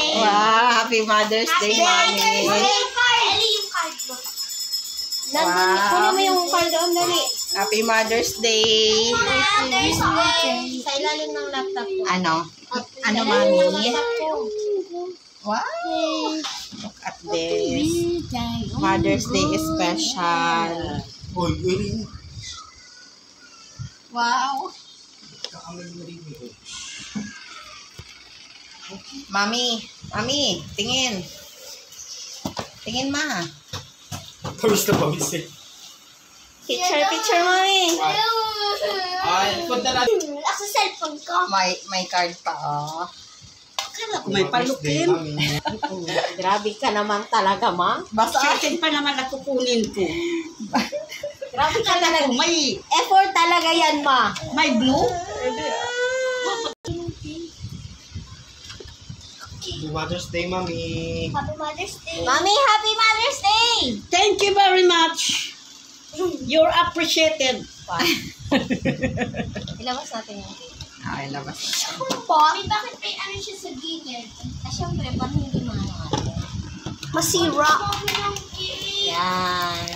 Wow, happy Mother's Day, Mami. Nandun, kunin mo yung card doon, dali. Happy Mother's Day. Sa ilalim ng laptop ko. Ano? Ano, Mami? Wow. Look at this. Mother's Day is special. Wow. Mami, tingin. Tingin, ma. Pawis na pawis eh. Picture, Mami. Ay, punta na. Sa cellphone ko. May card pa, oh. Kala ko may palukin. Grabe ka naman talaga, ma. Basta Sa akin pa naman nakukunin ko. Grabe ka Kala talaga. ko may Effort talaga yan, ma. blue. Happy Mother's Day, Mami. Happy Mother's Day. Mami, Happy Mother's Day. Thank you very much. You're appreciated. Ilabas natin yung cake. ay, labas. Mami, bakit may ano siya sa gilid? Siyempre, parang hindi mahal. Masira. Yan.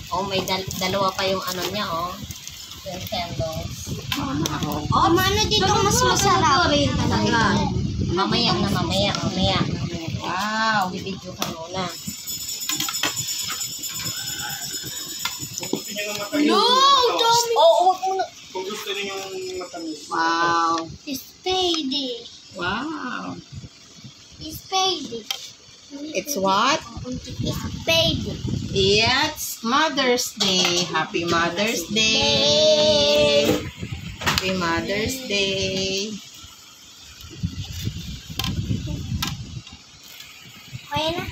Oh, may dalawa pa yung ano niya, oh. Yung candles. Oh, mano dito mas masarap. Mamaya. Wow, bibidyo ka muna. Gusto niyo ng matamis? Oo, Kung gusto niyo yung matamis. Wow. Spade. Wow. Spade. It's what? Spade. It's Mother's Day. Happy Mother's Day. Happy Mother's Day. Kaya na.